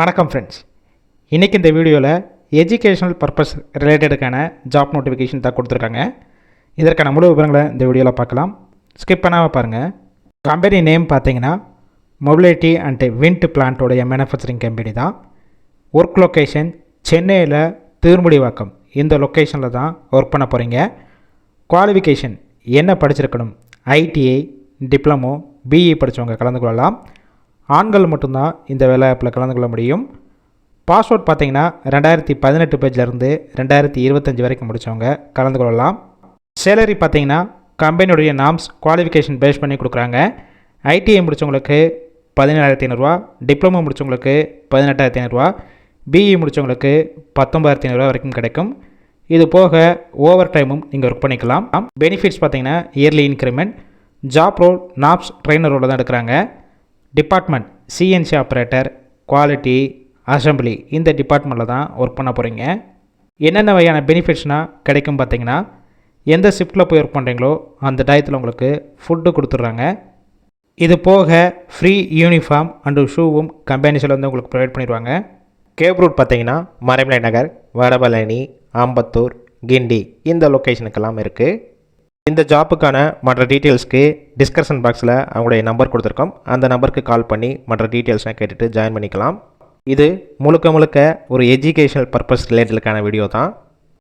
வணக்கம் ஃப்ரெண்ட்ஸ். இன்றைக்கி இந்த வீடியோவில் எஜுகேஷனல் பர்பஸ் ரிலேட்டடுக்கான ஜாப் நோட்டிஃபிகேஷன் தான் கொடுத்துருக்காங்க. இதற்கான முழு விவரங்களை இந்த வீடியோவில் பார்க்கலாம். ஸ்கிப் பண்ணாமல் பாருங்கள். கம்பெனி நேம் பார்த்தீங்கன்னா மொபிலிட்டி அண்ட் விண்ட் பிளான்ட்டோடைய மேனுஃபேக்சரிங் கம்பெனி தான். ஒர்க் லொக்கேஷன் சென்னையில் திருமுடிவாக்கம் இந்த லொக்கேஷனில் தான் ஒர்க் பண்ண போகிறீங்க. குவாலிஃபிகேஷன் என்ன படிச்சிருக்கணும்? ஐடிஐ, டிப்ளமோ, பிஇ படித்தவங்க கலந்து கொள்ளலாம். ஆண்கள் மட்டும்தான் இந்த வேலைவாய்ப்பில் கலந்து கொள்ள முடியும். பாஸ்வேர்ட் பார்த்தீங்கன்னா 2018 பேஜ்லேருந்து 2025 வரைக்கும் முடித்தவங்க கலந்து கொள்ளலாம். சேலரி பார்த்தீங்கன்னா கம்பெனியுடைய நாம்ஸ் குவாலிஃபிகேஷன் பேஸ் பண்ணி கொடுக்குறாங்க. ஐடிஐ முடித்தவங்களுக்கு 17,500, டிப்ளமோ முடித்தவங்களுக்கு 18,500, பிஇ முடித்தவங்களுக்கு 19,500 வரைக்கும் கிடைக்கும். இது போக ஓவர் டைமும் நீங்கள் ஒர்க் பண்ணிக்கலாம். பெனிஃபிட்ஸ் பார்த்தீங்கன்னா yearly increment, job role NAPS trainer role தான் எடுக்கிறாங்க. Department CNC operator, quality, assembly இந்த டிபார்ட்மெண்ட்டில் தான் ஒர்க் பண்ண போகிறீங்க. என்னென்ன வகையான பெனிஃபிட்ஸ்னால் கிடைக்கும் பார்த்தீங்கன்னா, எந்த ஷிஃப்ட்டில் போய் ஒர்க் பண்ணுறீங்களோ அந்த டயத்தில் உங்களுக்கு ஃபுட்டு கொடுத்துட்றாங்க. இது போக ஃப்ரீ யூனிஃபார்ம் அண்டு ஷூவும் கம்பெனிஸில் வந்து உங்களுக்கு ப்ரொவைட் பண்ணிடுவாங்க. கேப் ரூட் பார்த்தீங்கன்னா மறைமலை நகர், வடபழனி, ஆம்பத்தூர், கிண்டி இந்த லொக்கேஷனுக்கெல்லாம் இருக்குது. இந்த ஜாப்புக்கான மற்ற டீட்டெயில்ஸ்க்கு டிஸ்கஷன் பாக்ஸில் அவங்களுடைய நம்பர் கொடுத்துருக்கோம். அந்த நம்பருக்கு கால் பண்ணி மற்ற டீட்டெயில்ஸ்லாம் கேட்டுட்டு ஜாயின் பண்ணிக்கலாம். இது முழுக்க ஒரு எஜுகேஷனல் பர்பஸ் ரிலேட்டடுக்கான வீடியோ தான்.